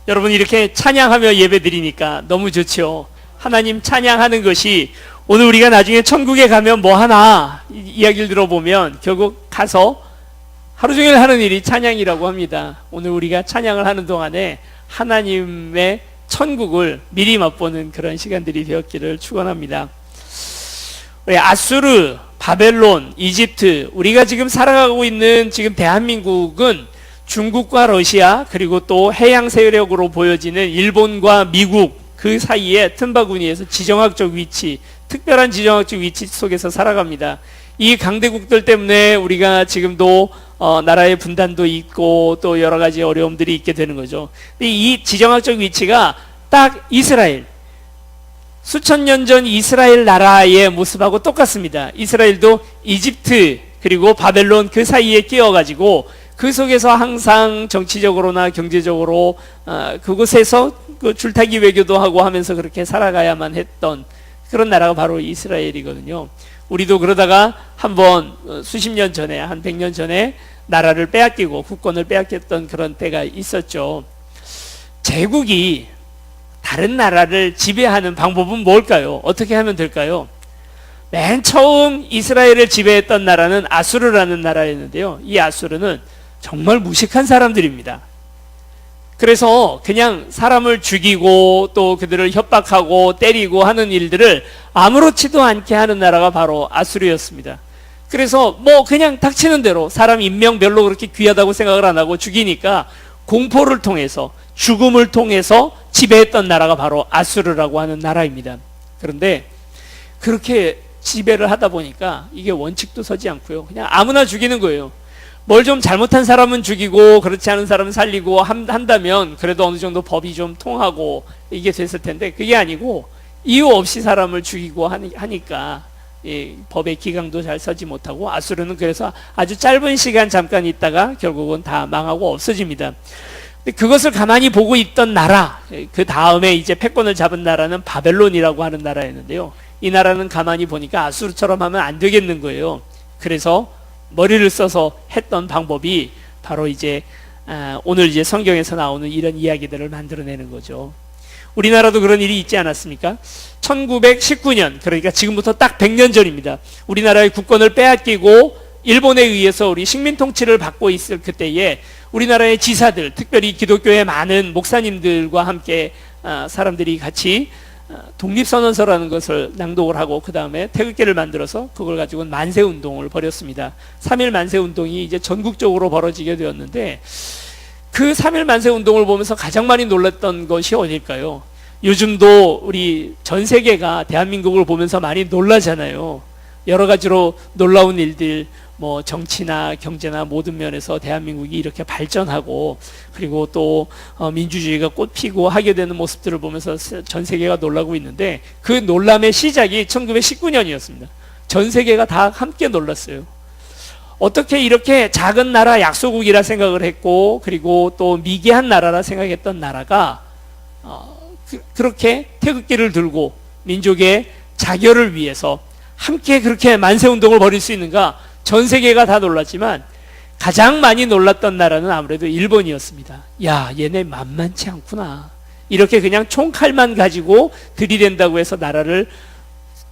여러분, 이렇게 찬양하며 예배 드리니까 너무 좋죠. 하나님 찬양하는 것이 오늘 우리가 나중에 천국에 가면 뭐 하나 이야기를 들어보면 결국 가서 하루 종일 하는 일이 찬양이라고 합니다. 오늘 우리가 찬양을 하는 동안에 하나님의 천국을 미리 맛보는 그런 시간들이 되었기를 축원합니다. 우리 아수르, 바벨론, 이집트, 우리가 지금 살아가고 있는 지금 대한민국은 중국과 러시아, 그리고 또 해양 세력으로 보여지는 일본과 미국 그 사이에 틈바구니에서 지정학적 위치, 특별한 지정학적 위치 속에서 살아갑니다. 이 강대국들 때문에 우리가 지금도 나라의 분단도 있고 또 여러 가지 어려움들이 있게 되는 거죠. 이 지정학적 위치가 딱 이스라엘, 수천 년 전 이스라엘 나라의 모습하고 똑같습니다. 이스라엘도 이집트 그리고 바벨론 그 사이에 끼어가지고 그 속에서 항상 정치적으로나 경제적으로 그곳에서 그 줄타기 외교도 하고 하면서 그렇게 살아가야만 했던 그런 나라가 바로 이스라엘이거든요. 우리도 그러다가 한번 수십 년 전에, 한 100년 전에 나라를 빼앗기고 국권을 빼앗겼던 그런 때가 있었죠. 제국이 다른 나라를 지배하는 방법은 뭘까요? 어떻게 하면 될까요? 맨 처음 이스라엘을 지배했던 나라는 아수르라는 나라였는데요. 이 아수르는 정말 무식한 사람들입니다. 그래서 그냥 사람을 죽이고 또 그들을 협박하고 때리고 하는 일들을 아무렇지도 않게 하는 나라가 바로 아수르였습니다. 그래서 뭐 그냥 닥치는 대로 사람 인명 별로 그렇게 귀하다고 생각을 안 하고 죽이니까 공포를 통해서, 죽음을 통해서 지배했던 나라가 바로 아수르라고 하는 나라입니다. 그런데 그렇게 지배를 하다 보니까 이게 원칙도 서지 않고요, 그냥 아무나 죽이는 거예요. 뭘 좀 잘못한 사람은 죽이고 그렇지 않은 사람은 살리고 한다면 그래도 어느 정도 법이 좀 통하고 이게 됐을 텐데, 그게 아니고 이유 없이 사람을 죽이고 하니까 법의 기강도 잘 서지 못하고 아수르는 그래서 아주 짧은 시간 잠깐 있다가 결국은 다 망하고 없어집니다. 그것을 가만히 보고 있던 나라, 그 다음에 이제 패권을 잡은 나라는 바벨론이라고 하는 나라였는데요. 이 나라는 가만히 보니까 아수르처럼 하면 안 되겠는 거예요. 그래서 머리를 써서 했던 방법이 바로 이제 오늘 이제 성경에서 나오는 이런 이야기들을 만들어내는 거죠. 우리나라도 그런 일이 있지 않았습니까? 1919년, 그러니까 지금부터 딱 100년 전입니다. 우리나라의 국권을 빼앗기고 일본에 의해서 우리 식민 통치를 받고 있을 그때에 우리나라의 지사들, 특별히 기독교의 많은 목사님들과 함께 사람들이 같이 독립선언서라는 것을 낭독을 하고 그 다음에 태극기를 만들어서 그걸 가지고 만세운동을 벌였습니다. 3.1 만세운동이 이제 전국적으로 벌어지게 되었는데, 그 3.1 만세운동을 보면서 가장 많이 놀랐던 것이 어딜까요? 요즘도 우리 전 세계가 대한민국을 보면서 많이 놀라잖아요. 여러 가지로 놀라운 일들, 뭐 정치나 경제나 모든 면에서 대한민국이 이렇게 발전하고 그리고 또 민주주의가 꽃피고 하게 되는 모습들을 보면서 전 세계가 놀라고 있는데, 그 놀람의 시작이 1919년이었습니다. 전 세계가 다 함께 놀랐어요. 어떻게 이렇게 작은 나라, 약소국이라 생각을 했고 그리고 또 미개한 나라라 생각했던 나라가 그렇게 태극기를 들고 민족의 자결을 위해서 함께 그렇게 만세운동을 벌일 수 있는가? 전 세계가 다 놀랐지만 가장 많이 놀랐던 나라는 아무래도 일본이었습니다. 야, 얘네 만만치 않구나. 이렇게 그냥 총칼만 가지고 들이댄다고 해서 나라를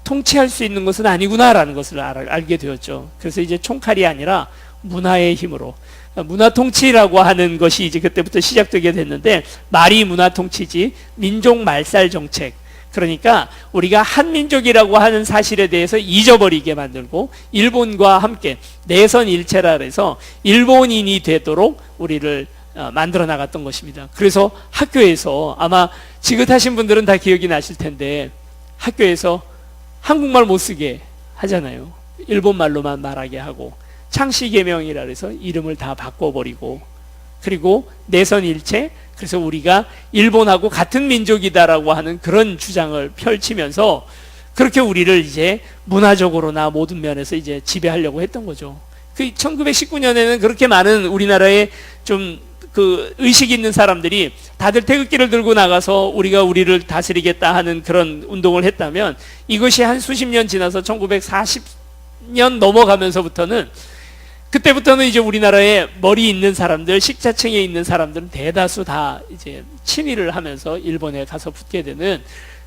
통치할 수 있는 것은 아니구나라는 것을 알게 되었죠. 그래서 이제 총칼이 아니라 문화의 힘으로, 문화 통치라고 하는 것이 이제 그때부터 시작되게 됐는데, 말이 문화 통치지 민족 말살 정책, 그러니까 우리가 한민족이라고 하는 사실에 대해서 잊어버리게 만들고 일본과 함께 내선 일체라 해서 일본인이 되도록 우리를 만들어 나갔던 것입니다. 그래서 학교에서 아마 지긋하신 분들은 다 기억이 나실 텐데, 학교에서 한국말 못 쓰게 하잖아요. 일본말로만 말하게 하고, 창씨개명이라 해서 이름을 다 바꿔버리고, 그리고 내선일체, 그래서 우리가 일본하고 같은 민족이다라고 하는 그런 주장을 펼치면서 그렇게 우리를 이제 문화적으로나 모든 면에서 이제 지배하려고 했던 거죠. 그 1919년에는 그렇게 많은 우리나라에 좀 그 의식 있는 사람들이 다들 태극기를 들고 나가서 우리가 우리를 다스리겠다 하는 그런 운동을 했다면, 이것이 한 수십 년 지나서 1940년 넘어가면서부터는 그때부터는 이제 우리나라에 머리 있는 사람들, 식자층에 있는 사람들은 대다수 다 이제 친위를 하면서 일본에 가서 붙게 되는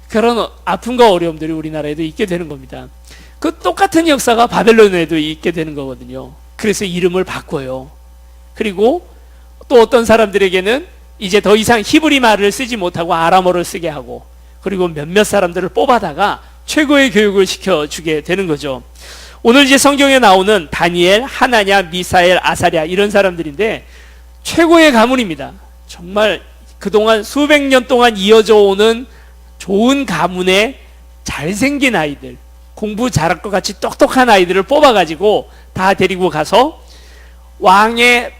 그런 아픔과 어려움들이 우리나라에도 있게 되는 겁니다. 그 똑같은 역사가 바벨론에도 있게 되는 거거든요. 그래서 이름을 바꿔요. 그리고 또 어떤 사람들에게는 이제 더 이상 히브리 말을 쓰지 못하고 아람어를 쓰게 하고, 그리고 몇몇 사람들을 뽑아다가 최고의 교육을 시켜주게 되는 거죠. 오늘 이제 성경에 나오는 다니엘, 하나냐, 미사엘, 아사랴 이런 사람들인데 최고의 가문입니다. 정말 그동안 수백 년 동안 이어져 오는 좋은 가문의 잘생긴 아이들, 공부 잘할 것 같이 똑똑한 아이들을 뽑아가지고 다 데리고 가서 왕의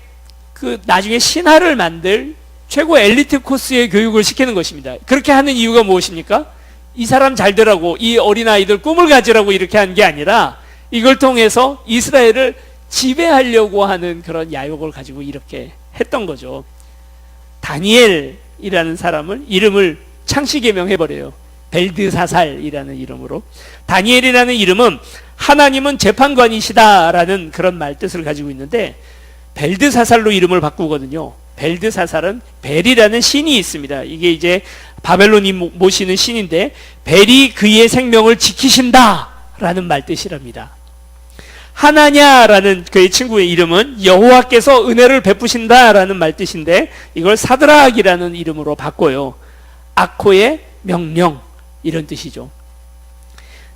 그 나중에 신하를 만들 최고 엘리트 코스의 교육을 시키는 것입니다. 그렇게 하는 이유가 무엇입니까? 이 사람 잘 되라고, 이 어린아이들 꿈을 가지라고 이렇게 한 게 아니라 이걸 통해서 이스라엘을 지배하려고 하는 그런 야욕을 가지고 이렇게 했던 거죠. 다니엘이라는 사람을 이름을 창시개명해버려요. 벨드사살이라는 이름으로. 다니엘이라는 이름은 하나님은 재판관이시다라는 그런 말 뜻을 가지고 있는데 벨드사살로 이름을 바꾸거든요. 벨드사살은 벨이라는 신이 있습니다. 이게 이제 바벨론이 모시는 신인데 벨이 그의 생명을 지키신다라는 말 뜻이랍니다. 하나냐라는 그의 친구의 이름은 여호와께서 은혜를 베푸신다라는 말 뜻인데 이걸 사드락이라는 이름으로 바꿔요. 아코의 명령 이런 뜻이죠.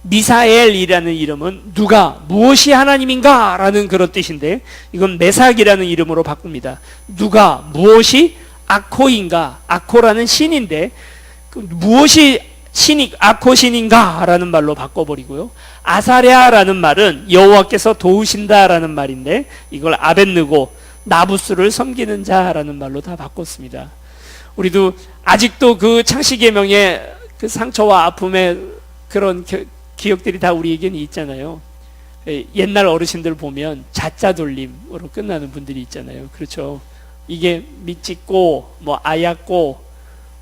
미사엘이라는 이름은 누가 무엇이 하나님인가 라는 그런 뜻인데 이건 메삭이라는 이름으로 바꿉니다. 누가 무엇이 아코인가, 아코라는 신인데 무엇이 신이 아코 신인가 라는 말로 바꿔버리고요. 아사랴라는 말은 여호와께서 도우신다라는 말인데 이걸 아벳느고, 나부스를 섬기는 자라는 말로 다 바꿨습니다. 우리도 아직도 그 창시계명의 그 상처와 아픔의 그런 기억들이 다 우리에게는 있잖아요. 옛날 어르신들 보면 자자 돌림으로 끝나는 분들이 있잖아요. 그렇죠. 이게 미찍고 뭐 아얗고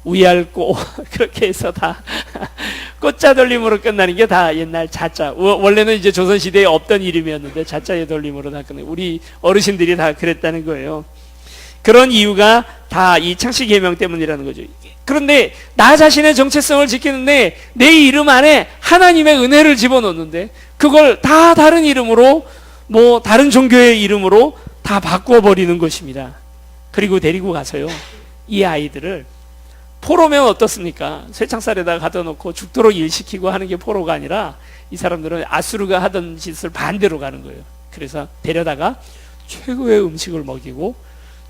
우얄고 그렇게 해서 다 꽃자 돌림으로 끝나는 게 다 옛날 자자. 원래는 이제 조선시대에 없던 이름이었는데 자자의 돌림으로 다 끝나요. 우리 어르신들이 다 그랬다는 거예요. 그런 이유가 다 이 창시계명 때문이라는 거죠. 그런데 나 자신의 정체성을 지키는데 내 이름 안에 하나님의 은혜를 집어넣는데 그걸 다 다른 이름으로, 뭐 다른 종교의 이름으로 다 바꿔버리는 것입니다. 그리고 데리고 가서요, 이 아이들을 포로면 어떻습니까? 쇠창살에다가 가둬 놓고 죽도록 일시키고 하는 게 포로가 아니라 이 사람들은 아수르가 하던 짓을 반대로 가는 거예요. 그래서 데려다가 최고의 음식을 먹이고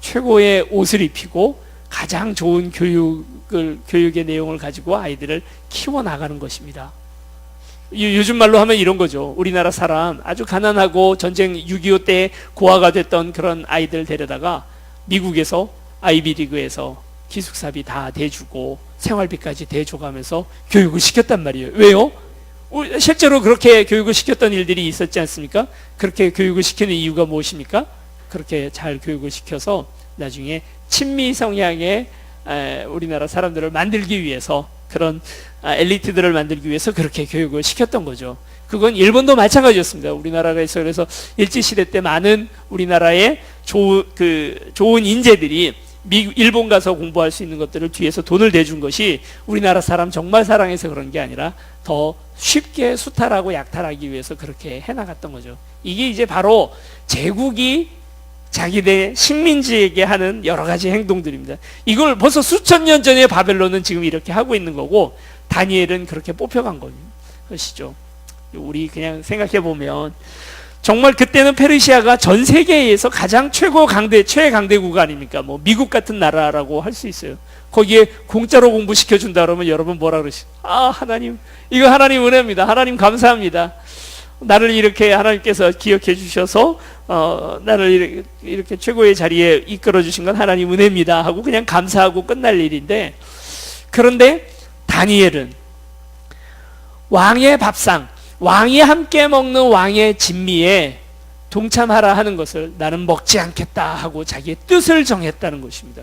최고의 옷을 입히고 가장 좋은 교육의 내용을 가지고 아이들을 키워나가는 것입니다. 요즘 말로 하면 이런 거죠. 우리나라 사람 아주 가난하고 전쟁 6.25 때 고아가 됐던 그런 아이들 데려다가 미국에서 아이비리그에서 기숙사비 다 대주고 생활비까지 대줘가면서 교육을 시켰단 말이에요. 왜요? 실제로 그렇게 교육을 시켰던 일들이 있었지 않습니까? 그렇게 교육을 시키는 이유가 무엇입니까? 그렇게 잘 교육을 시켜서 나중에 친미 성향의 우리나라 사람들을 만들기 위해서, 그런 엘리트들을 만들기 위해서 그렇게 교육을 시켰던 거죠. 그건 일본도 마찬가지였습니다. 우리나라에서 그래서 일제시대 때 많은 우리나라의 좋은 인재들이 일본 가서 공부할 수 있는 것들을 뒤에서 돈을 대준 것이 우리나라 사람 정말 사랑해서 그런 게 아니라 더 쉽게 수탈하고 약탈하기 위해서 그렇게 해나갔던 거죠. 이게 이제 바로 제국이 자기네 식민지에게 하는 여러 가지 행동들입니다. 이걸 벌써 수천 년 전에 바벨론은 지금 이렇게 하고 있는 거고 다니엘은 그렇게 뽑혀간 것이죠. 우리 그냥 생각해 보면 정말 그때는 페르시아가 전 세계에서 가장 최강대국 아닙니까? 뭐 미국 같은 나라라고 할 수 있어요. 거기에 공짜로 공부시켜준다 그러면 여러분 뭐라 그러시? 아, 하나님, 이거 하나님 은혜입니다. 하나님 감사합니다. 나를 이렇게 하나님께서 기억해 주셔서 나를 이렇게 최고의 자리에 이끌어 주신 건 하나님 은혜입니다 하고 그냥 감사하고 끝날 일인데, 그런데 다니엘은 왕의 밥상, 왕이 함께 먹는 왕의 진미에 동참하라 하는 것을 나는 먹지 않겠다 하고 자기의 뜻을 정했다는 것입니다.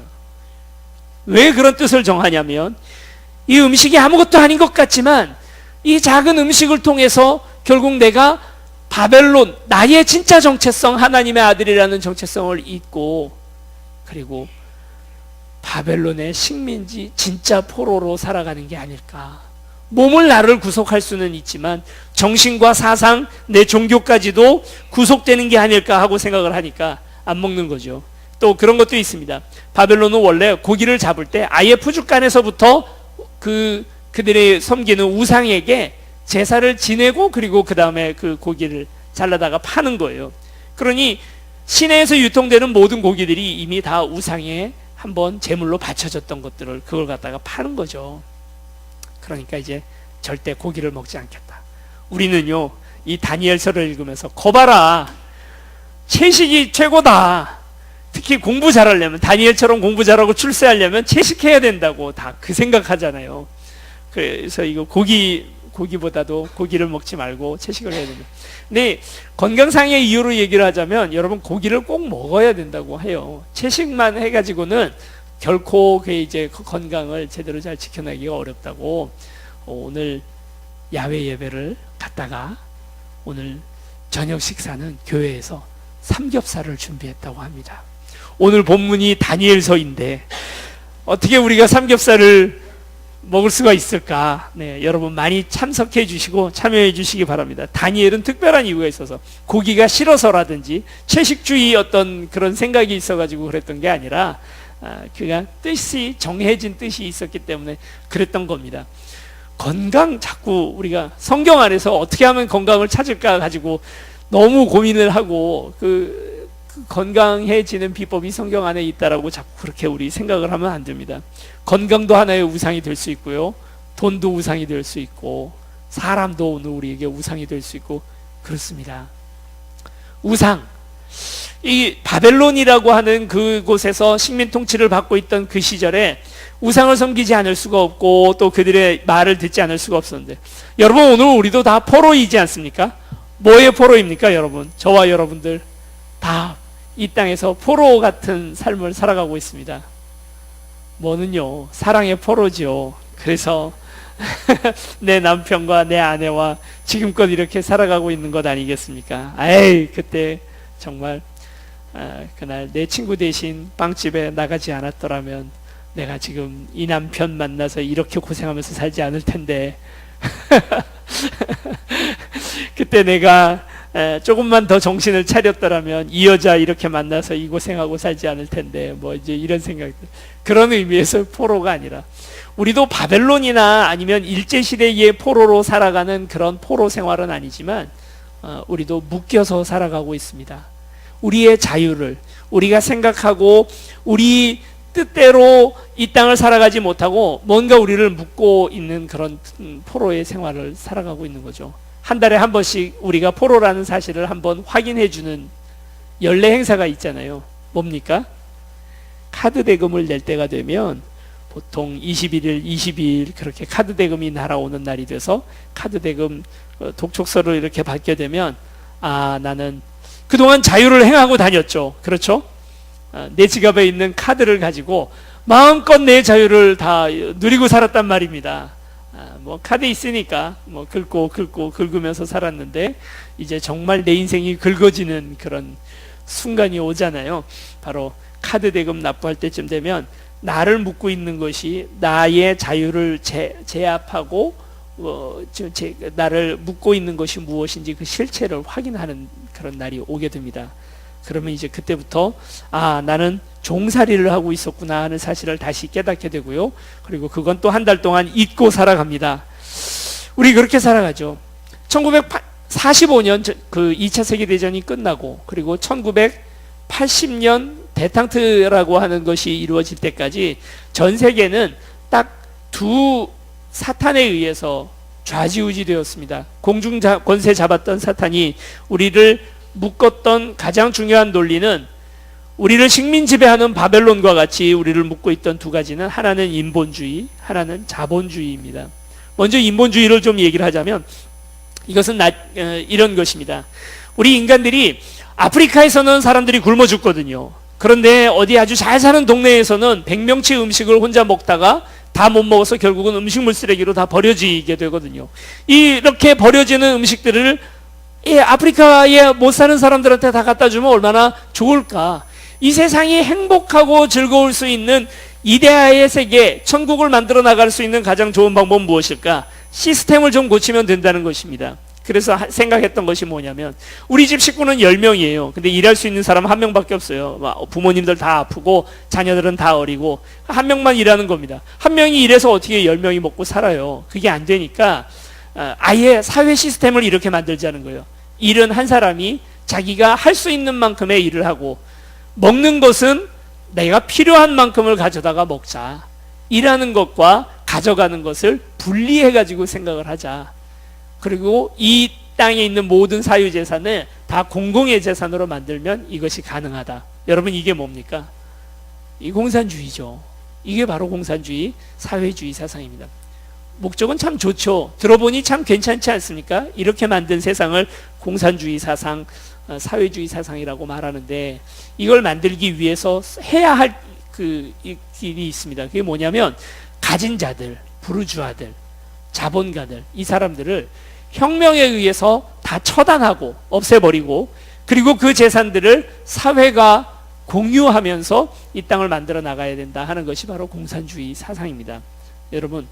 왜 그런 뜻을 정하냐면 이 음식이 아무것도 아닌 것 같지만 이 작은 음식을 통해서 결국 내가 바벨론, 나의 진짜 정체성, 하나님의 아들이라는 정체성을 잊고, 그리고 바벨론의 식민지, 진짜 포로로 살아가는 게 아닐까. 몸을 나를 구속할 수는 있지만 정신과 사상, 내 종교까지도 구속되는 게 아닐까 하고 생각을 하니까 안 먹는 거죠. 또 그런 것도 있습니다. 바벨론은 원래 고기를 잡을 때 아예 푸죽간에서부터 그들의 섬기는 우상에게 제사를 지내고, 그리고 그 다음에 그 고기를 잘라다가 파는 거예요. 그러니 시내에서 유통되는 모든 고기들이 이미 다 우상에 한번 제물로 바쳐졌던 것들을, 그걸 갖다가 파는 거죠. 그러니까 이제 절대 고기를 먹지 않겠다. 우리는요, 이 다니엘서를 읽으면서 거봐라, 채식이 최고다. 특히 공부 잘하려면, 다니엘처럼 공부 잘하고 출세하려면 채식해야 된다고 다 그 생각하잖아요. 그래서 이거 고기보다도 고기를 먹지 말고 채식을 해야 된다. 근데 건강상의 이유로 얘기를 하자면 여러분, 고기를 꼭 먹어야 된다고 해요. 채식만 해가지고는 결코 그 이제 건강을 제대로 잘 지켜내기가 어렵다고. 오늘 야외 예배를 갔다가 오늘 저녁 식사는 교회에서 삼겹살을 준비했다고 합니다. 오늘 본문이 다니엘서인데 어떻게 우리가 삼겹살을 먹을 수가 있을까? 네, 여러분 많이 참석해 주시고 참여해 주시기 바랍니다. 다니엘은 특별한 이유가 있어서, 고기가 싫어서라든지 채식주의 어떤 그런 생각이 있어가지고 그랬던 게 아니라 그가 정해진 뜻이 있었기 때문에 그랬던 겁니다. 건강, 자꾸 우리가 성경 안에서 어떻게 하면 건강을 찾을까 가지고 너무 고민을 하고 그 건강해지는 비법이 성경 안에 있다라고 자꾸 그렇게 우리 생각을 하면 안 됩니다. 건강도 하나의 우상이 될 수 있고요, 돈도 우상이 될 수 있고, 사람도 오늘 우리에게 우상이 될 수 있고 그렇습니다. 우상, 이 바벨론이라고 하는 그곳에서 식민 통치를 받고 있던 그 시절에 우상을 섬기지 않을 수가 없고 또 그들의 말을 듣지 않을 수가 없었는데, 여러분 오늘 우리도 다 포로이지 않습니까? 뭐의 포로입니까? 여러분, 저와 여러분들 다 이 땅에서 포로 같은 삶을 살아가고 있습니다. 뭐는요, 사랑의 포로죠. 그래서 내 남편과 내 아내와 지금껏 이렇게 살아가고 있는 것 아니겠습니까? 에이, 그때 정말 그날 내 친구 대신 빵집에 나가지 않았더라면 내가 지금 이 남편 만나서 이렇게 고생하면서 살지 않을 텐데 그때 내가 조금만 더 정신을 차렸더라면 이 여자 이렇게 만나서 이 고생하고 살지 않을 텐데, 뭐 이제 이런 생각들. 그런 의미에서 포로가 아니라 우리도 바벨론이나 아니면 일제시대의 포로로 살아가는 그런 포로 생활은 아니지만 우리도 묶여서 살아가고 있습니다. 우리의 자유를 우리가 생각하고 우리 뜻대로 이 땅을 살아가지 못하고 뭔가 우리를 묶고 있는 그런 포로의 생활을 살아가고 있는 거죠. 한 달에 한 번씩 우리가 포로라는 사실을 한번 확인해 주는 연례 행사가 있잖아요. 뭡니까? 카드 대금을 낼 때가 되면 보통 21일, 22일 그렇게 카드 대금이 날아오는 날이 돼서 카드 대금 독촉서를 이렇게 받게 되면, 아, 나는 그동안 자유를 행하고 다녔죠. 그렇죠? 내 지갑에 있는 카드를 가지고 마음껏 내 자유를 다 누리고 살았단 말입니다. 뭐 카드 있으니까 뭐 긁으면서 살았는데 이제 정말 내 인생이 긁어지는 그런 순간이 오잖아요. 바로 카드 대금 납부할 때쯤 되면 나를 묶고 있는 것이 나의 자유를 제압하고 나를 묶고 있는 것이 무엇인지 그 실체를 확인하는 그런 날이 오게 됩니다. 그러면 이제 그때부터 나는 종살이를 하고 있었구나 하는 사실을 다시 깨닫게 되고요. 그리고 그건 또 한 달 동안 잊고 살아갑니다. 우리 그렇게 살아가죠. 1945년 그 2차 세계대전이 끝나고, 그리고 1980년 대탕트라고 하는 것이 이루어질 때까지 전 세계는 딱 두 사탄에 의해서 좌지우지 되었습니다. 공중 권세 잡았던 사탄이 우리를 묶었던 가장 중요한 논리는, 우리를 식민 지배하는 바벨론과 같이 우리를 묶고 있던 두 가지는, 하나는 인본주의, 하나는 자본주의입니다. 먼저 인본주의를 좀 얘기를 하자면 이것은 이런 것입니다. 우리 인간들이 아프리카에서는 사람들이 굶어 죽거든요. 그런데 어디 아주 잘 사는 동네에서는 100명치 음식을 혼자 먹다가 다 못 먹어서 결국은 음식물 쓰레기로 다 버려지게 되거든요. 이렇게 버려지는 음식들을 아프리카에 못 사는 사람들한테 다 갖다 주면 얼마나 좋을까. 이 세상이 행복하고 즐거울 수 있는 이데아의 세계, 천국을 만들어 나갈 수 있는 가장 좋은 방법은 무엇일까? 시스템을 좀 고치면 된다는 것입니다. 그래서 생각했던 것이 뭐냐면, 우리 집 식구는 10명이에요. 근데 일할 수 있는 사람은 1명밖에 없어요. 부모님들 다 아프고 자녀들은 다 어리고 한 명만 일하는 겁니다. 한 명이 일해서 어떻게 10명이 먹고 살아요? 그게 안 되니까 아예 사회 시스템을 이렇게 만들자는 거예요. 일은 한 사람이 자기가 할 수 있는 만큼의 일을 하고, 먹는 것은 내가 필요한 만큼을 가져다가 먹자. 일하는 것과 가져가는 것을 분리해 가지고 생각을 하자. 그리고 이 땅에 있는 모든 사유재산을 다 공공의 재산으로 만들면 이것이 가능하다. 여러분, 이게 뭡니까? 이 공산주의죠. 이게 바로 공산주의, 사회주의 사상입니다. 목적은 참 좋죠. 들어보니 참 괜찮지 않습니까? 이렇게 만든 세상을 공산주의 사상, 사회주의 사상이라고 말하는데, 이걸 만들기 위해서 해야 할 길이 있습니다. 그게 뭐냐면, 가진 자들, 부르주아들, 자본가들, 이 사람들을 혁명에 의해서 다 처단하고 없애버리고, 그리고 그 재산들을 사회가 공유하면서 이 땅을 만들어 나가야 된다 하는 것이 바로 공산주의 사상입니다. 여러분,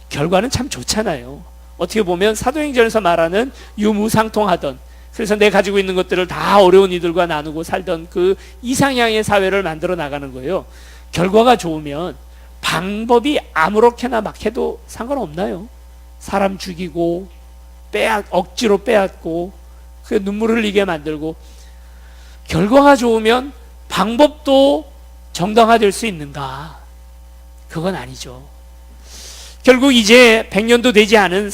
결과는 참 좋잖아요. 어떻게 보면 사도행전에서 말하는 유무상통하던, 그래서 내 가지고 있는 것들을 다 어려운 이들과 나누고 살던 그 이상향의 사회를 만들어 나가는 거예요. 결과가 좋으면 방법이 아무렇게나 막 해도 상관없나요? 사람 죽이고 억지로 빼앗고 그 눈물 흘리게 만들고, 결과가 좋으면 방법도 정당화될 수 있는가? 그건 아니죠. 결국 이제 100년도 되지 않은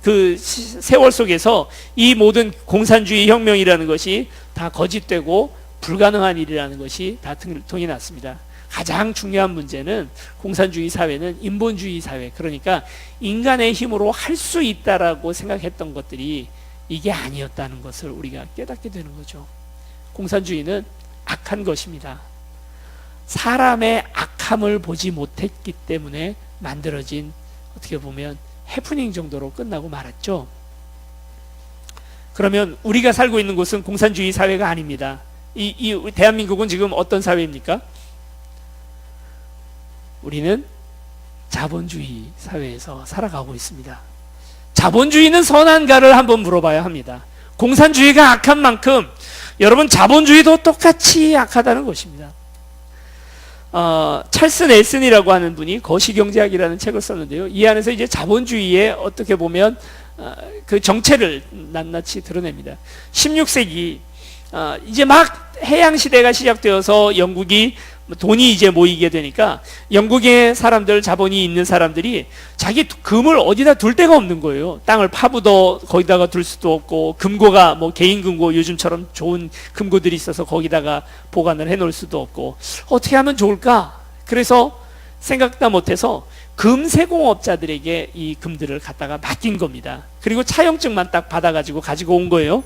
그 세월 속에서 이 모든 공산주의 혁명이라는 것이 다 거짓되고 불가능한 일이라는 것이 다 통이 났습니다. 가장 중요한 문제는, 공산주의 사회는 인본주의 사회, 그러니까 인간의 힘으로 할 수 있다라고 생각했던 것들이 이게 아니었다는 것을 우리가 깨닫게 되는 거죠. 공산주의는 악한 것입니다. 사람의 악함을 보지 못했기 때문에 만들어진, 어떻게 보면 해프닝 정도로 끝나고 말았죠. 그러면 우리가 살고 있는 곳은 공산주의 사회가 아닙니다. 이 대한민국은 지금 어떤 사회입니까? 우리는 자본주의 사회에서 살아가고 있습니다. 자본주의는 선한가를 한번 물어봐야 합니다. 공산주의가 악한 만큼 여러분, 자본주의도 똑같이 악하다는 것입니다. 찰스 넬슨이라고 하는 분이 거시경제학이라는 책을 썼는데요. 이 안에서 이제 자본주의의 어떻게 보면 그 정체를 낱낱이 드러냅니다. 16세기 이제 막 해양시대가 시작되어서 영국이 돈이 이제 모이게 되니까, 영국의 사람들, 자본이 있는 사람들이 자기 금을 어디다 둘 데가 없는 거예요. 땅을 파묻어 거기다가 둘 수도 없고, 금고가 뭐 개인 금고, 요즘처럼 좋은 금고들이 있어서 거기다가 보관을 해 놓을 수도 없고, 어떻게 하면 좋을까? 그래서 생각도 못해서 금세공업자들에게 이 금들을 갖다가 맡긴 겁니다. 그리고 차용증만 딱 받아가지고 가지고 온 거예요.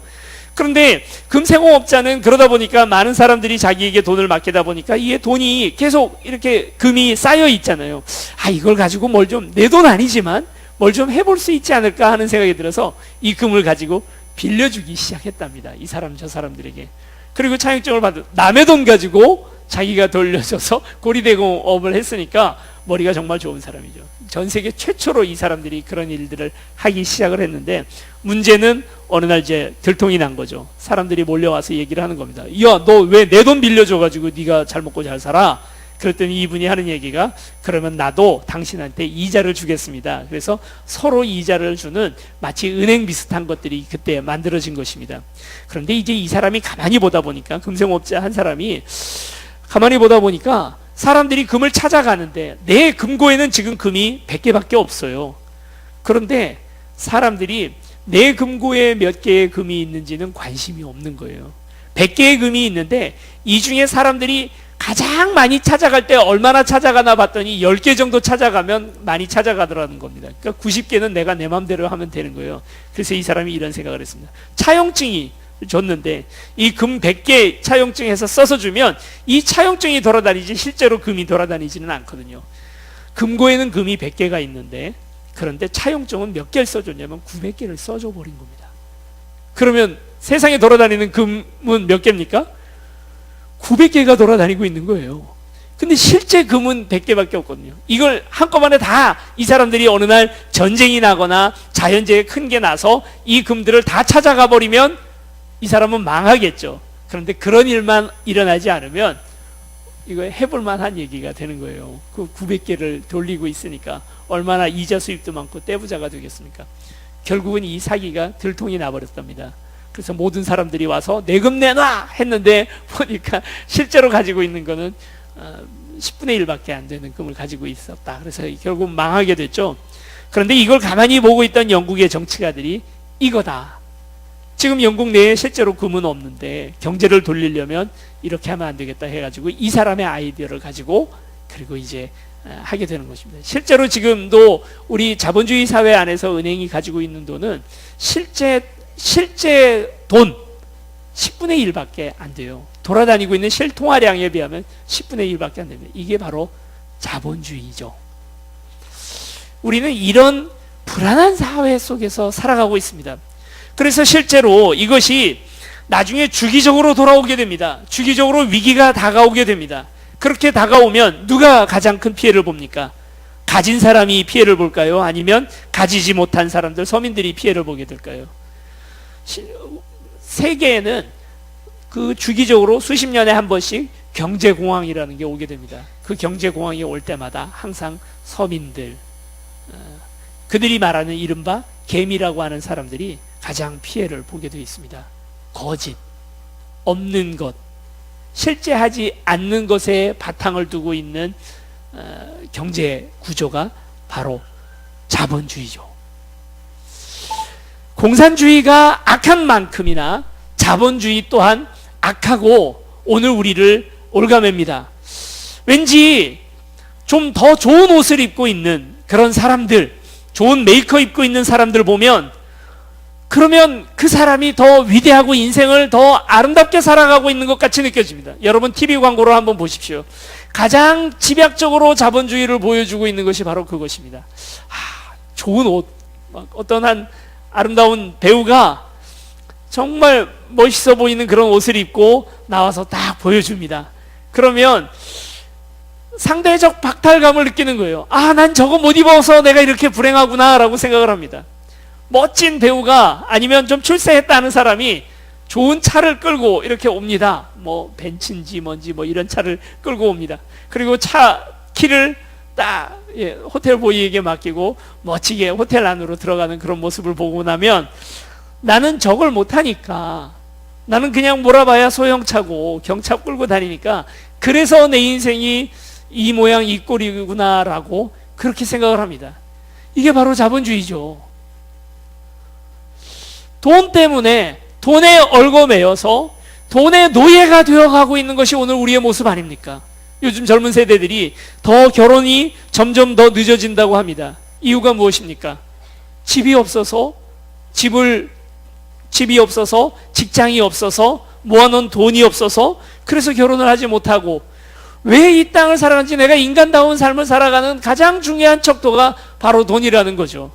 그런데 금세공업자는 그러다 보니까 많은 사람들이 자기에게 돈을 맡기다 보니까 이게 돈이 계속 이렇게 금이 쌓여 있잖아요. 이걸 가지고 뭘 좀, 내 돈 아니지만 뭘 좀 해볼 수 있지 않을까 하는 생각이 들어서 이 금을 가지고 빌려주기 시작했답니다. 이 사람 저 사람들에게. 그리고 차용증을 받은 남의 돈 가지고 자기가 돌려줘서 고리대공업을 했으니까 머리가 정말 좋은 사람이죠. 전 세계 최초로 이 사람들이 그런 일들을 하기 시작을 했는데, 문제는 어느 날 이제 들통이 난 거죠. 사람들이 몰려와서 얘기를 하는 겁니다. 야, 너 왜 내 돈 빌려줘가지고 네가 잘 먹고 잘 살아? 그랬더니 이분이 하는 얘기가, 그러면 나도 당신한테 이자를 주겠습니다. 그래서 서로 이자를 주는 마치 은행 비슷한 것들이 그때 만들어진 것입니다. 그런데 이제 이 사람이 가만히 보다 보니까, 금생업자 한 사람이 가만히 보다 보니까 사람들이 금을 찾아가는데 내 금고에는 지금 금이 100개밖에 없어요. 그런데 사람들이 내 금고에 몇 개의 금이 있는지는 관심이 없는 거예요. 100개의 금이 있는데 이 중에 사람들이 가장 많이 찾아갈 때 얼마나 찾아가나 봤더니 10개 정도 찾아가면 많이 찾아가더라는 겁니다. 그러니까 90개는 내가 내 맘대로 하면 되는 거예요. 그래서 이 사람이 이런 생각을 했습니다. 차용증이 줬는데 이 금 100개 차용증에서 써서 주면 이 차용증이 돌아다니지 실제로 금이 돌아다니지는 않거든요. 금고에는 금이 100개가 있는데, 그런데 차용증은 몇 개를 써줬냐면 900개를 써줘 버린 겁니다. 그러면 세상에 돌아다니는 금은 몇 개입니까? 900개가 돌아다니고 있는 거예요. 근데 실제 금은 100개밖에 없거든요. 이걸 한꺼번에 다 이 사람들이 어느 날 전쟁이 나거나 자연재해 큰 게 나서 이 금들을 다 찾아가 버리면 이 사람은 망하겠죠. 그런데 그런 일만 일어나지 않으면 이거 해볼 만한 얘기가 되는 거예요. 그 900개를 돌리고 있으니까 얼마나 이자 수입도 많고 떼부자가 되겠습니까? 결국은 이 사기가 들통이 나버렸답니다. 그래서 모든 사람들이 와서 내 금 내놔 했는데 보니까 실제로 가지고 있는 거는 10분의 1밖에 안 되는 금을 가지고 있었다. 그래서 결국 망하게 됐죠. 그런데 이걸 가만히 보고 있던 영국의 정치가들이 이거다. 지금 영국 내에 실제로 금은 없는데 경제를 돌리려면 이렇게 하면 안 되겠다 해가지고 이 사람의 아이디어를 가지고 그리고 이제 하게 되는 것입니다. 실제로 지금도 우리 자본주의 사회 안에서 은행이 가지고 있는 돈은 실제 돈 10분의 1밖에 안 돼요. 돌아다니고 있는 실통화량에 비하면 10분의 1밖에 안 됩니다. 이게 바로 자본주의죠. 우리는 이런 불안한 사회 속에서 살아가고 있습니다. 그래서 실제로 이것이 나중에 주기적으로 돌아오게 됩니다. 주기적으로 위기가 다가오게 됩니다. 그렇게 다가오면 누가 가장 큰 피해를 봅니까? 가진 사람이 피해를 볼까요? 아니면 가지지 못한 사람들, 서민들이 피해를 보게 될까요? 세계에는 그 주기적으로 수십 년에 한 번씩 경제공황이라는 게 오게 됩니다. 그 경제공황이 올 때마다 항상 서민들, 그들이 말하는 이른바 개미라고 하는 사람들이 가장 피해를 보게 되어 있습니다. 거짓, 없는 것, 실제 하지 않는 것에 바탕을 두고 있는 경제 구조가 바로 자본주의죠. 공산주의가 악한 만큼이나 자본주의 또한 악하고 오늘 우리를 올가맵니다. 왠지 좀 더 좋은 옷을 입고 있는 그런 사람들, 좋은 메이커 입고 있는 사람들 보면 그러면 그 사람이 더 위대하고 인생을 더 아름답게 살아가고 있는 것 같이 느껴집니다. 여러분 TV 광고를 한번 보십시오. 가장 집약적으로 자본주의를 보여주고 있는 것이 바로 그것입니다. 좋은 옷, 어떤 한 아름다운 배우가 정말 멋있어 보이는 그런 옷을 입고 나와서 딱 보여줍니다. 그러면 상대적 박탈감을 느끼는 거예요. 난 저거 못 입어서 내가 이렇게 불행하구나 라고 생각을 합니다. 멋진 배우가 아니면 좀 출세했다는 사람이 좋은 차를 끌고 이렇게 옵니다. 뭐 벤츠인지 뭔지 뭐 이런 차를 끌고 옵니다. 그리고 차 키를 딱 호텔 보이에게 맡기고 멋지게 호텔 안으로 들어가는 그런 모습을 보고 나면 나는 저걸 못하니까, 나는 그냥 몰아봐야 소형차고 경차 끌고 다니니까 그래서 내 인생이 이 모양 이 꼴이구나 라고 그렇게 생각을 합니다. 이게 바로 자본주의죠. 돈 때문에 돈에 얽어매여서 돈의 노예가 되어가고 있는 것이 오늘 우리의 모습 아닙니까? 요즘 젊은 세대들이 더 결혼이 점점 더 늦어진다고 합니다. 이유가 무엇입니까? 집이 없어서, 집이 없어서, 직장이 없어서, 모아놓은 돈이 없어서 그래서 결혼을 하지 못하고, 왜 이 땅을 살아가는지 내가 인간다운 삶을 살아가는 가장 중요한 척도가 바로 돈이라는 거죠.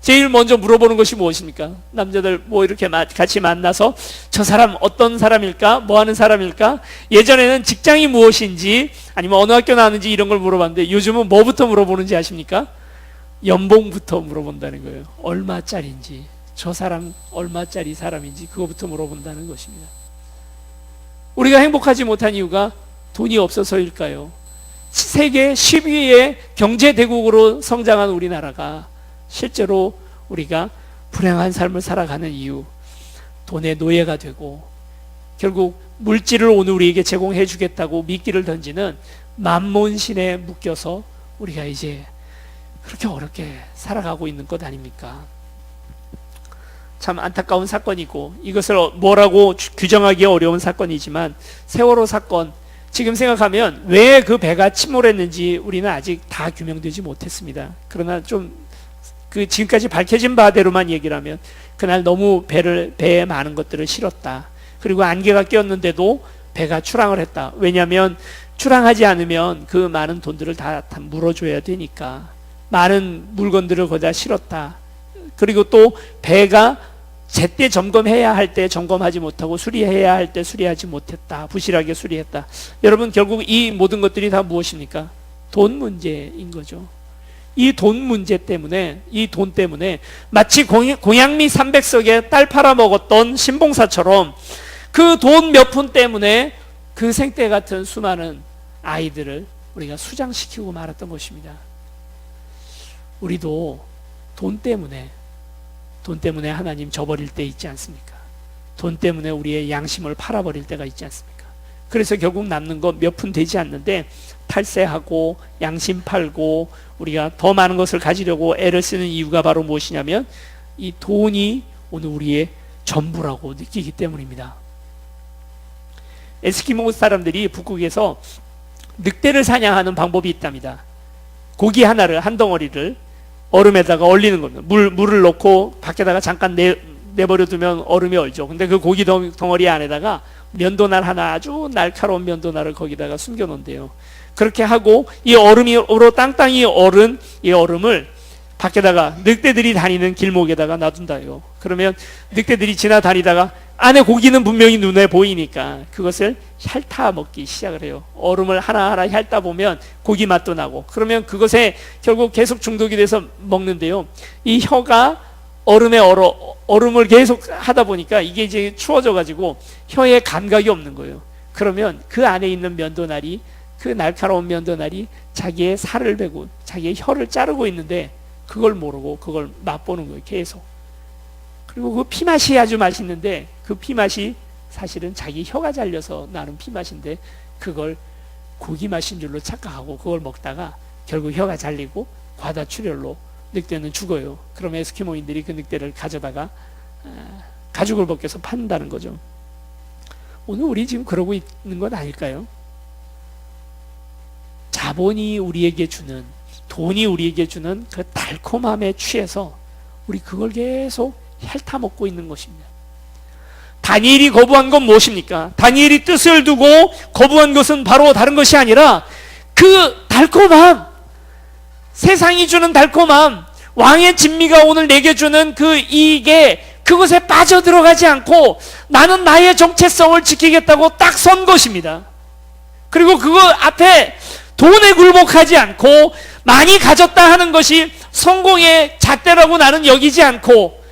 제일 먼저 물어보는 것이 무엇입니까? 남자들 뭐 이렇게 같이 만나서 저 사람 어떤 사람일까? 뭐 하는 사람일까? 예전에는 직장이 무엇인지 아니면 어느 학교 나왔는지 이런 걸 물어봤는데 요즘은 뭐부터 물어보는지 아십니까? 연봉부터 물어본다는 거예요. 얼마짜리인지, 저 사람 얼마짜리 사람인지 그거부터 물어본다는 것입니다. 우리가 행복하지 못한 이유가 돈이 없어서일까요? 세계 10위의 경제대국으로 성장한 우리나라가 실제로 우리가 불행한 삶을 살아가는 이유, 돈의 노예가 되고 결국 물질을 오늘 우리에게 제공해 주겠다고 미끼를 던지는 만몬신에 묶여서 우리가 이제 그렇게 어렵게 살아가고 있는 것 아닙니까? 참 안타까운 사건이고 이것을 뭐라고 규정하기 어려운 사건이지만 세월호 사건, 지금 생각하면 왜 그 배가 침몰했는지 우리는 아직 다 규명되지 못했습니다. 그러나 좀 지금까지 밝혀진 바대로만 얘기를 하면 그날 너무 배에 많은 것들을 실었다. 그리고 안개가 꼈는데도 배가 출항을 했다. 왜냐하면 출항하지 않으면 그 많은 돈들을 다 물어줘야 되니까 많은 물건들을 거기다 실었다. 그리고 또 배가 제때 점검해야 할 때 점검하지 못하고 수리해야 할 때 수리하지 못했다. 부실하게 수리했다. 여러분 결국 이 모든 것들이 다 무엇입니까? 돈 문제인 거죠. 이 돈 문제 때문에, 이 돈 때문에 마치 고양미 300석에 딸 팔아먹었던 신봉사처럼 그 돈 몇 푼 때문에 그 생떼 같은 수많은 아이들을 우리가 수장시키고 말았던 것입니다. 우리도 돈 때문에 하나님 저버릴 때 있지 않습니까? 돈 때문에 우리의 양심을 팔아버릴 때가 있지 않습니까? 그래서 결국 남는 거 몇 푼 되지 않는데 탈세하고 양심 팔고 우리가 더 많은 것을 가지려고 애를 쓰는 이유가 바로 무엇이냐면 이 돈이 오늘 우리의 전부라고 느끼기 때문입니다. 에스키모 사람들이 북극에서 늑대를 사냥하는 방법이 있답니다. 고기 하나를, 한 덩어리를 얼음에다가 얼리는 겁니다. 물을 넣고 밖에다가 잠깐 내버려 두면 얼음이 얼죠. 근데 그 고기 덩어리 안에다가 면도날 하나, 아주 날카로운 면도날을 거기다가 숨겨 놓은대요. 그렇게 하고 이 얼음으로 땅땅이 얼은 이 얼음을 밖에다가 늑대들이 다니는 길목에다가 놔둔다요. 그러면 늑대들이 지나다니다가 안에 고기는 분명히 눈에 보이니까 그것을 핥아 먹기 시작을 해요. 얼음을 하나하나 핥다 보면 고기 맛도 나고, 그러면 그것에 결국 계속 중독이 돼서 먹는데요. 이 혀가 얼음에 얼음을 계속 하다 보니까 이게 이제 추워져 가지고 혀에 감각이 없는 거예요. 그러면 그 안에 있는 면도날이, 그 날카로운 면도날이 자기의 살을 베고 자기의 혀를 자르고 있는데 그걸 모르고 그걸 맛보는 거예요. 계속. 그리고 그 피맛이 아주 맛있는데 그 피맛이 사실은 자기 혀가 잘려서 나는 피맛인데 그걸 고기 맛인 줄로 착각하고 그걸 먹다가 결국 혀가 잘리고 과다출혈로 늑대는 죽어요. 그럼 에스키모인들이 그 늑대를 가져다가 가죽을 벗겨서 판다는 거죠. 오늘 우리 지금 그러고 있는 건 아닐까요? 자본이 우리에게 주는, 돈이 우리에게 주는 그 달콤함에 취해서 우리 그걸 계속 핥아먹고 있는 것입니다. 다니엘이 거부한 건 무엇입니까? 다니엘이 뜻을 두고 거부한 것은 바로 다른 것이 아니라 그 달콤함, 세상이 주는 달콤함, 왕의 진미가 오늘 내게 주는 그 이익에, 그것에 빠져들어가지 않고 나는 나의 정체성을 지키겠다고 딱 선 것입니다. 그리고 그거 앞에 돈에 굴복하지 않고 많이 가졌다 하는 것이 성공의 잣대라고 나는 여기지 않고,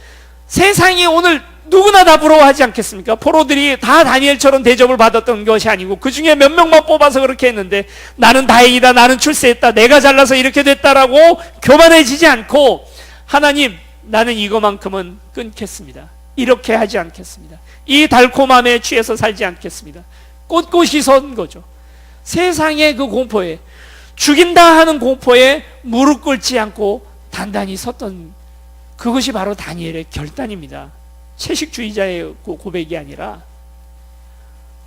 세상이 오늘 누구나 다 부러워하지 않겠습니까? 포로들이 다 다니엘처럼 대접을 받았던 것이 아니고 그 중에 몇 명만 뽑아서 그렇게 했는데 나는 다행이다, 나는 출세했다, 내가 잘나서 이렇게 됐다라고 교만해지지 않고 하나님, 나는 이거만큼은 끊겠습니다. 이렇게 하지 않겠습니다. 이 달콤함에 취해서 살지 않겠습니다. 꼿꼿이 선 거죠. 세상의 그 공포에, 죽인다 하는 공포에 무릎 꿇지 않고 단단히 섰던, 그것이 바로 다니엘의 결단입니다. 채식주의자의 고백이 아니라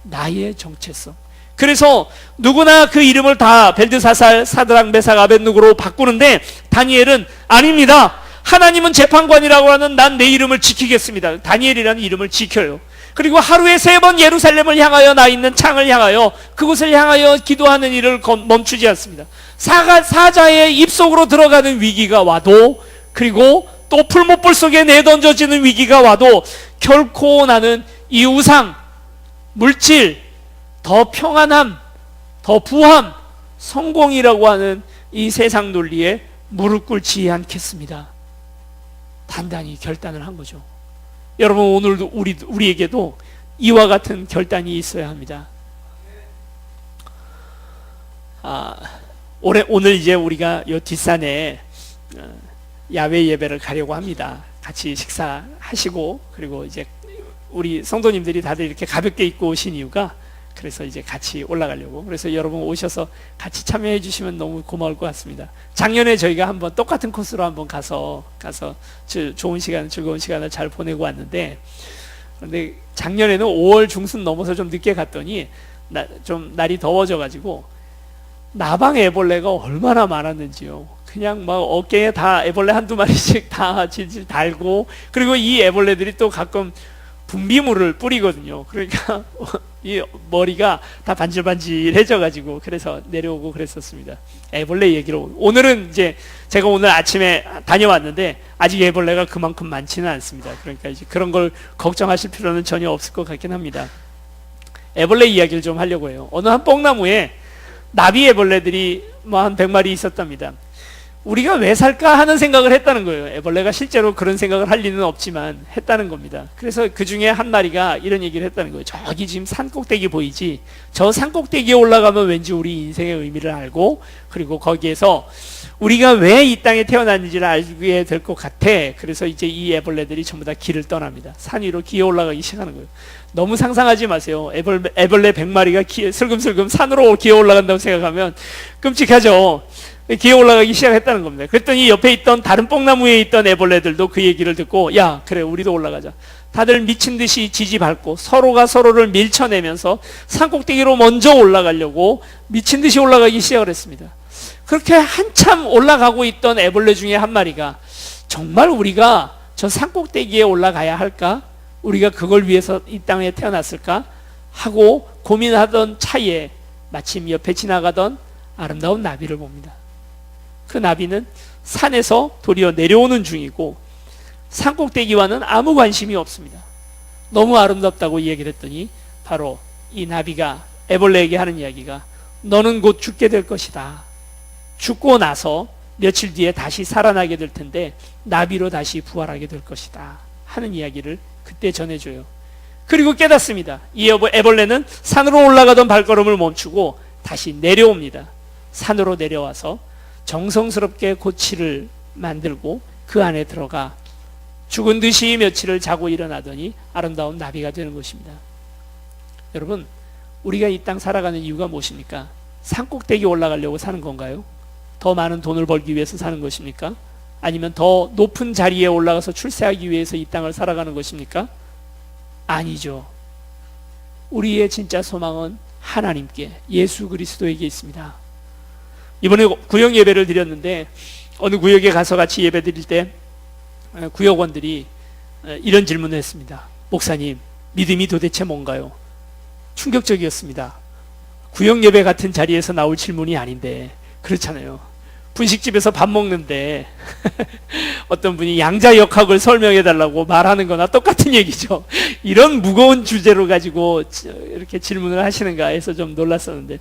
나의 정체성. 그래서 누구나 그 이름을 다 벨드사살, 사드락, 메삭, 아벳느고로 바꾸는데 다니엘은 아닙니다. 하나님은 재판관이라고 하는 난 내 이름을 지키겠습니다. 다니엘이라는 이름을 지켜요. 그리고 하루에 3번 예루살렘을 향하여 나 있는 창을 향하여, 그곳을 향하여 기도하는 일을 멈추지 않습니다. 사자의 입속으로 들어가는 위기가 와도, 그리고 또 풀무불 속에 내던져지는 위기가 와도 결코 나는 이 우상, 물질, 더 평안함, 더 부함, 성공이라고 하는 이 세상 논리에 무릎 꿇지 않겠습니다. 단단히 결단을 한 거죠. 여러분, 오늘도 우리에게도 이와 같은 결단이 있어야 합니다. 오늘 이제 우리가 요 뒷산에 야외 예배를 가려고 합니다. 같이 식사하시고, 그리고 이제 우리 성도님들이 다들 이렇게 가볍게 입고 오신 이유가 그래서 이제 같이 올라가려고. 그래서 여러분 오셔서 같이 참여해 주시면 너무 고마울 것 같습니다. 작년에 저희가 한번 똑같은 코스로 한번 가서 좋은 시간, 즐거운 시간을 잘 보내고 왔는데, 그런데 작년에는 5월 중순 넘어서 좀 늦게 갔더니 좀 날이 더워져 가지고 나방 애벌레가 얼마나 많았는지요. 그냥 막 어깨에 다 애벌레 한두 마리씩 다 질질 달고, 그리고 이 애벌레들이 또 가끔 분비물을 뿌리거든요. 그러니까 이 머리가 다 반질반질해져가지고 그래서 내려오고 그랬었습니다. 애벌레 얘기로 오늘은 이제 제가 오늘 아침에 다녀왔는데 아직 애벌레가 그만큼 많지는 않습니다. 그러니까 이제 그런 걸 걱정하실 필요는 전혀 없을 것 같긴 합니다. 애벌레 이야기를 좀 하려고 해요. 어느 한 뽕나무에 나비 애벌레들이 뭐 한 100마리 있었답니다. 우리가 왜 살까 하는 생각을 했다는 거예요. 애벌레가 실제로 그런 생각을 할 리는 없지만 했다는 겁니다. 그래서 그 중에 한 마리가 이런 얘기를 했다는 거예요. 저기 지금 산꼭대기 보이지? 저 산꼭대기에 올라가면 왠지 우리 인생의 의미를 알고 그리고 거기에서 우리가 왜 이 땅에 태어났는지를 알게 될 것 같아. 그래서 이제 이 애벌레들이 전부 다 길을 떠납니다. 산 위로 기어 올라가기 시작하는 거예요. 너무 상상하지 마세요. 애벌레 100마리가 슬금슬금 산으로 기어 올라간다고 생각하면 끔찍하죠. 기어 올라가기 시작했다는 겁니다. 그랬더니 옆에 있던 다른 뽕나무에 있던 애벌레들도 그 얘기를 듣고 야 그래 우리도 올라가자. 다들 미친 듯이 지지밟고 서로가 서로를 밀쳐내면서 산꼭대기로 먼저 올라가려고 미친 듯이 올라가기 시작을 했습니다. 그렇게 한참 올라가고 있던 애벌레 중에 한 마리가 정말 우리가 저 산꼭대기에 올라가야 할까? 우리가 그걸 위해서 이 땅에 태어났을까? 하고 고민하던 차에 마침 옆에 지나가던 아름다운 나비를 봅니다. 그 나비는 산에서 도리어 내려오는 중이고 산꼭대기와는 아무 관심이 없습니다. 너무 아름답다고 이야기를 했더니 바로 이 나비가 애벌레에게 하는 이야기가 너는 곧 죽게 될 것이다. 죽고 나서 며칠 뒤에 다시 살아나게 될 텐데 나비로 다시 부활하게 될 것이다 하는 이야기를 그때 전해줘요. 그리고 깨닫습니다. 이 애벌레는 산으로 올라가던 발걸음을 멈추고 다시 내려옵니다. 산으로 내려와서 정성스럽게 고치를 만들고 그 안에 들어가 죽은 듯이 며칠을 자고 일어나더니 아름다운 나비가 되는 것입니다. 여러분, 우리가 이 땅 살아가는 이유가 무엇입니까? 산꼭대기 올라가려고 사는 건가요? 더 많은 돈을 벌기 위해서 사는 것입니까? 아니면 더 높은 자리에 올라가서 출세하기 위해서 이 땅을 살아가는 것입니까? 아니죠. 우리의 진짜 소망은 하나님께, 예수 그리스도에게 있습니다. 이번에 구역 예배를 드렸는데 어느 구역에 가서 같이 예배 드릴 때 구역원들이 이런 질문을 했습니다. 목사님, 믿음이 도대체 뭔가요? 충격적이었습니다. 구역 예배 같은 자리에서 나올 질문이 아닌데 그렇잖아요. 분식집에서 밥 먹는데 어떤 분이 양자역학을 설명해 달라고 말하는 거나 똑같은 얘기죠. 이런 무거운 주제로 가지고 이렇게 질문을 하시는가 해서 좀 놀랐었는데,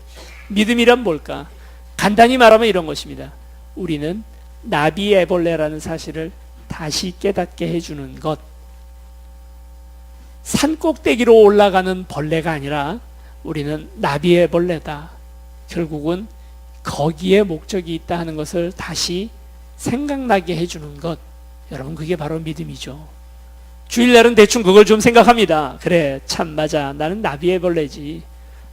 믿음이란 뭘까? 간단히 말하면 이런 것입니다. 우리는 나비 애벌레라는 사실을 다시 깨닫게 해주는 것. 산꼭대기로 올라가는 벌레가 아니라 우리는 나비 애벌레다. 결국은 거기에 목적이 있다 하는 것을 다시 생각나게 해주는 것. 여러분, 그게 바로 믿음이죠. 주일날은 대충 그걸 좀 생각합니다. 그래, 참 맞아. 나는 나비 애벌레지.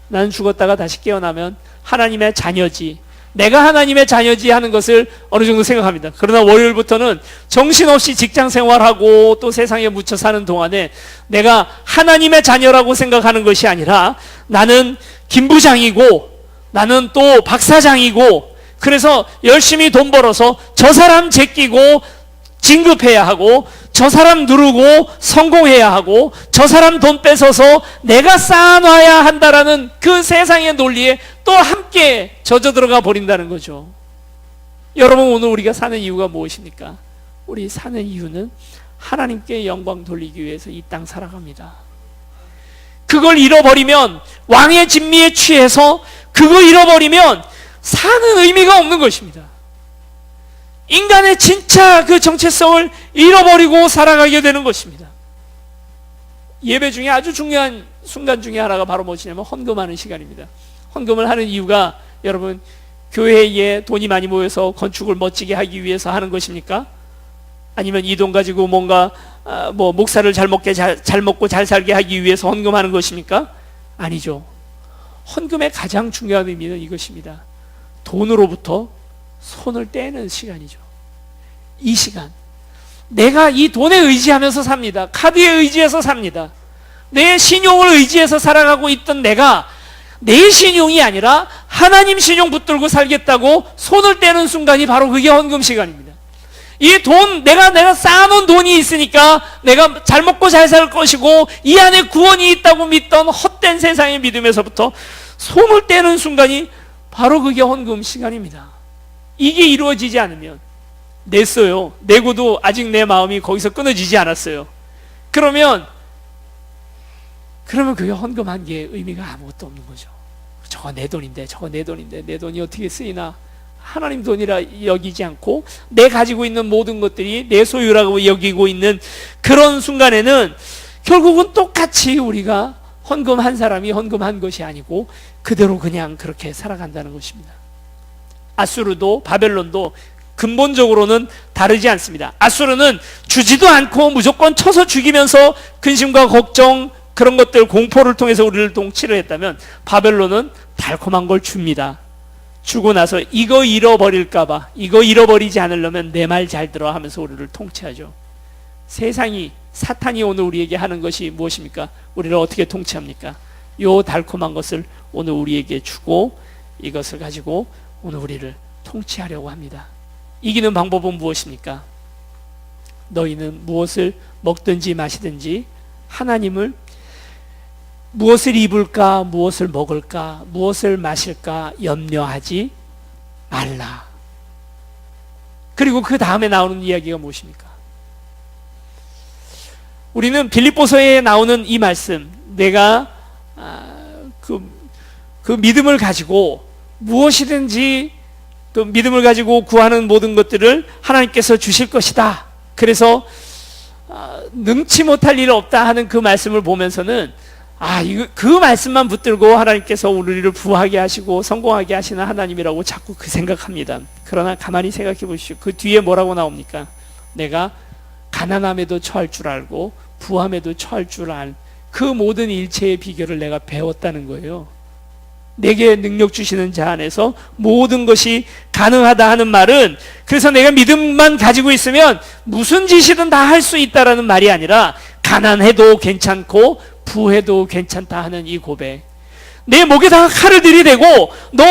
나는 죽었다가 다시 깨어나면 하나님의 자녀지. 내가 하나님의 자녀지 하는 것을 어느 정도 생각합니다. 그러나 월요일부터는 정신없이 직장 생활하고 또 세상에 묻혀 사는 동안에 내가 하나님의 자녀라고 생각하는 것이 아니라 나는 김 부장이고 나는 또 박사장이고, 그래서 열심히 돈 벌어서 저 사람 제끼고 진급해야 하고 저 사람 누르고 성공해야 하고 저 사람 돈 뺏어서 내가 쌓아놔야 한다라는 그 세상의 논리에 또 함께 젖어 들어가 버린다는 거죠. 여러분, 오늘 우리가 사는 이유가 무엇입니까? 우리 사는 이유는 하나님께 영광 돌리기 위해서 이 땅 살아갑니다. 그걸 잃어버리면, 왕의 진미에 취해서 그거 잃어버리면 사는 의미가 없는 것입니다. 인간의 진짜 그 정체성을 잃어버리고 살아가게 되는 것입니다. 예배 중에 아주 중요한 순간 중에 하나가 바로 무엇이냐면 헌금하는 시간입니다. 헌금을 하는 이유가 여러분, 교회에 돈이 많이 모여서 건축을 멋지게 하기 위해서 하는 것입니까? 아니면 이 돈 가지고 뭔가 목사를 잘 먹고 잘 살게 하기 위해서 헌금하는 것입니까? 아니죠. 헌금의 가장 중요한 의미는 이것입니다. 돈으로부터 손을 떼는 시간이죠. 이 시간, 내가 이 돈에 의지하면서 삽니다. 카드에 의지해서 삽니다. 내 신용을 의지해서 살아가고 있던 내가 내 신용이 아니라 하나님 신용 붙들고 살겠다고 손을 떼는 순간이 바로 그게 헌금 시간입니다. 이 돈, 내가 쌓아놓은 돈이 있으니까 내가 잘 먹고 잘 살 것이고 이 안에 구원이 있다고 믿던 헛된 세상의 믿음에서부터 손을 떼는 순간이 바로 그게 헌금 시간입니다. 이게 이루어지지 않으면 냈어요. 내고도 아직 내 마음이 거기서 끊어지지 않았어요. 그러면 그게 헌금한 게 의미가 아무것도 없는 거죠. 저거 내 돈인데 내 돈이 어떻게 쓰이나 하나님 돈이라 여기지 않고 내 가지고 있는 모든 것들이 내 소유라고 여기고 있는 그런 순간에는 결국은 똑같이 우리가 헌금한 사람이 헌금한 것이 아니고 그대로 그냥 그렇게 살아간다는 것입니다. 아수르도 바벨론도 근본적으로는 다르지 않습니다. 아수르는 주지도 않고 무조건 쳐서 죽이면서 근심과 걱정 그런 것들 공포를 통해서 우리를 통치를 했다면 바벨론은 달콤한 걸 줍니다. 주고 나서 이거 잃어버릴까봐 이거 잃어버리지 않으려면 내 말 잘 들어 하면서 우리를 통치하죠. 세상이 사탄이 오늘 우리에게 하는 것이 무엇입니까? 우리를 어떻게 통치합니까? 요 달콤한 것을 오늘 우리에게 주고 이것을 가지고 오늘 우리를 통치하려고 합니다. 이기는 방법은 무엇입니까? 너희는 무엇을 먹든지 마시든지 하나님을 무엇을 입을까 무엇을 먹을까 무엇을 마실까 염려하지 말라. 그리고 그 다음에 나오는 이야기가 무엇입니까? 우리는 빌립보서에 나오는 이 말씀, 내가 그 믿음을 가지고 무엇이든지 또 믿음을 가지고 구하는 모든 것들을 하나님께서 주실 것이다. 그래서 능치 못할 일 없다 하는 그 말씀을 보면서는 그 말씀만 붙들고 하나님께서 우리를 부하게 하시고 성공하게 하시는 하나님이라고 자꾸 그 생각합니다. 그러나 가만히 생각해 보십시오. 그 뒤에 뭐라고 나옵니까? 내가 가난함에도 처할 줄 알고 부함에도 처할 줄 알 그 모든 일체의 비결을 내가 배웠다는 거예요. 내게 능력 주시는 자 안에서 모든 것이 가능하다 하는 말은 그래서 내가 믿음만 가지고 있으면 무슨 짓이든 다 할 수 있다라는 말이 아니라 가난해도 괜찮고 부해도 괜찮다 하는 이 고백. 내 목에다가 칼을 들이대고 너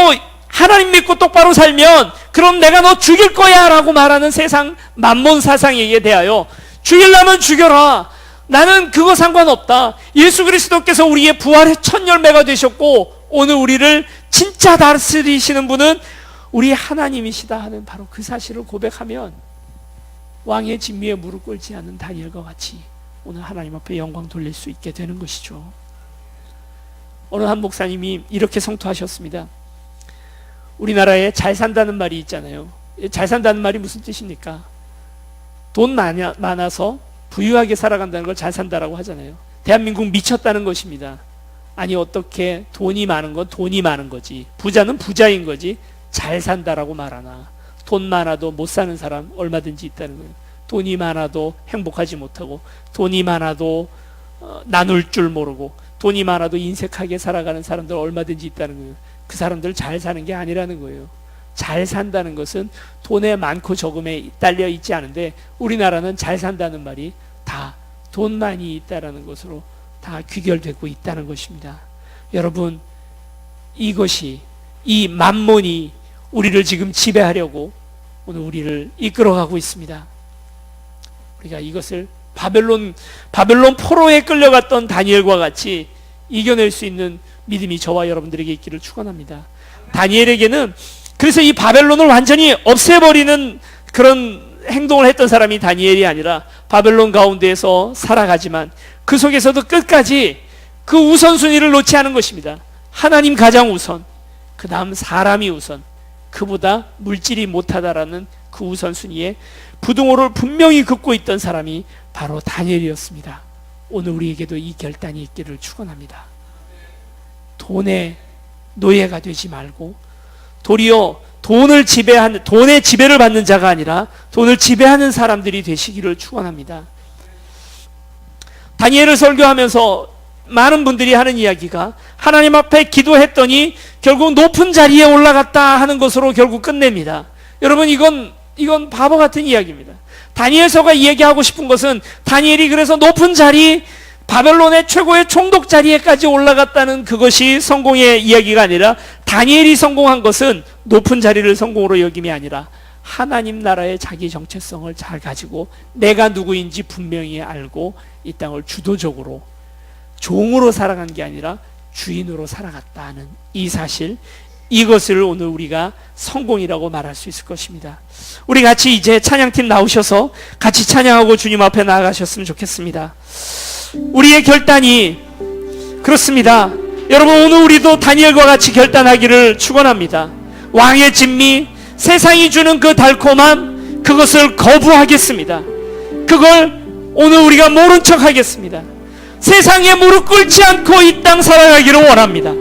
하나님 믿고 똑바로 살면 그럼 내가 너 죽일 거야 라고 말하는 세상 만몬 사상에 대하여 죽이려면 죽여라. 나는 그거 상관없다. 예수 그리스도께서 우리의 부활의 첫 열매가 되셨고 오늘 우리를 진짜 다스리시는 분은 우리 하나님이시다 하는 바로 그 사실을 고백하면 왕의 진미에 무릎 꿇지 않는 다니엘과 같이 오늘 하나님 앞에 영광 돌릴 수 있게 되는 것이죠. 어느 한 목사님이 이렇게 성토하셨습니다. 우리나라에 잘 산다는 말이 있잖아요. 잘 산다는 말이 무슨 뜻입니까? 돈 많아서 부유하게 살아간다는 걸 잘 산다라고 하잖아요. 대한민국 미쳤다는 것입니다. 아니 어떻게 돈이 많은 건 돈이 많은 거지, 부자는 부자인 거지 잘 산다라고 말하나. 돈 많아도 못 사는 사람 얼마든지 있다는 거예요. 돈이 많아도 행복하지 못하고 돈이 많아도 나눌 줄 모르고 돈이 많아도 인색하게 살아가는 사람들 얼마든지 있다는 거예요. 그 사람들 잘 사는 게 아니라는 거예요. 잘 산다는 것은 돈에 많고 적음에 딸려 있지 않은데 우리나라는 잘 산다는 말이 다 돈만이 있다라는 것으로 다 귀결되고 있다는 것입니다. 여러분, 이것이 이 만몬이 우리를 지금 지배하려고 오늘 우리를 이끌어가고 있습니다. 우리가 이것을 바벨론 포로에 끌려갔던 다니엘과 같이 이겨낼 수 있는 믿음이 저와 여러분들에게 있기를 축원합니다. 다니엘에게는 그래서 이 바벨론을 완전히 없애버리는 그런 행동을 했던 사람이 다니엘이 아니라 바벨론 가운데에서 살아가지만 그 속에서도 끝까지 그 우선순위를 놓지 않은 것입니다. 하나님 가장 우선, 그 다음 사람이 우선, 그보다 물질이 못하다라는 그 우선순위에 부등호를 분명히 긋고 있던 사람이 바로 다니엘이었습니다. 오늘 우리에게도 이 결단이 있기를 축원합니다. 돈의 노예가 되지 말고 도리어 돈의 지배를 받는 자가 아니라 돈을 지배하는 사람들이 되시기를 축원합니다. 다니엘을 설교하면서 많은 분들이 하는 이야기가 하나님 앞에 기도했더니 결국 높은 자리에 올라갔다 하는 것으로 결국 끝냅니다. 여러분, 이건 바보 같은 이야기입니다. 다니엘서가 이야기하고 싶은 것은 다니엘이 그래서 높은 자리, 바벨론의 최고의 총독 자리에까지 올라갔다는 그것이 성공의 이야기가 아니라 다니엘이 성공한 것은 높은 자리를 성공으로 여김이 아니라 하나님 나라의 자기 정체성을 잘 가지고 내가 누구인지 분명히 알고 이 땅을 주도적으로 종으로 살아간 게 아니라 주인으로 살아갔다는 이 사실, 이것을 오늘 우리가 성공이라고 말할 수 있을 것입니다. 우리 같이 이제 찬양팀 나오셔서 같이 찬양하고 주님 앞에 나아가셨으면 좋겠습니다. 우리의 결단이 그렇습니다. 여러분, 오늘 우리도 다니엘과 같이 결단하기를 축원합니다. 왕의 진미, 세상이 주는 그 달콤함, 그것을 거부하겠습니다. 그걸 오늘 우리가 모른 척 하겠습니다. 세상에 무릎 꿇지 않고 이 땅 살아가기를 원합니다.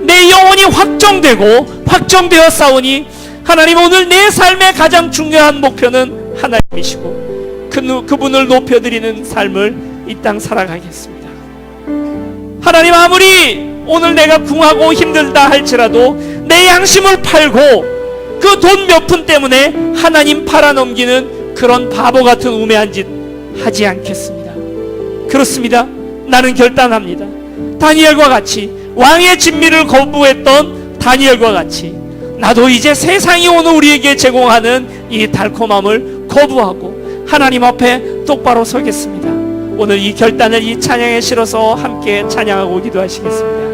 내 영혼이 확정되어 싸우니 하나님, 오늘 내 삶의 가장 중요한 목표는 하나님이시고 그분을 높여드리는 삶을 이 땅 살아가겠습니다. 하나님, 아무리 오늘 내가 궁하고 힘들다 할지라도 내 양심을 팔고 그 돈 몇 푼 때문에 하나님 팔아넘기는 그런 바보 같은 우매한 짓 하지 않겠습니다. 그렇습니다. 나는 결단합니다. 다니엘과 같이, 왕의 진미를 거부했던 다니엘과 같이 나도 이제 세상이 오늘 우리에게 제공하는 이 달콤함을 거부하고 하나님 앞에 똑바로 서겠습니다. 오늘 이 결단을 이 찬양에 실어서 함께 찬양하고 기도하시겠습니다.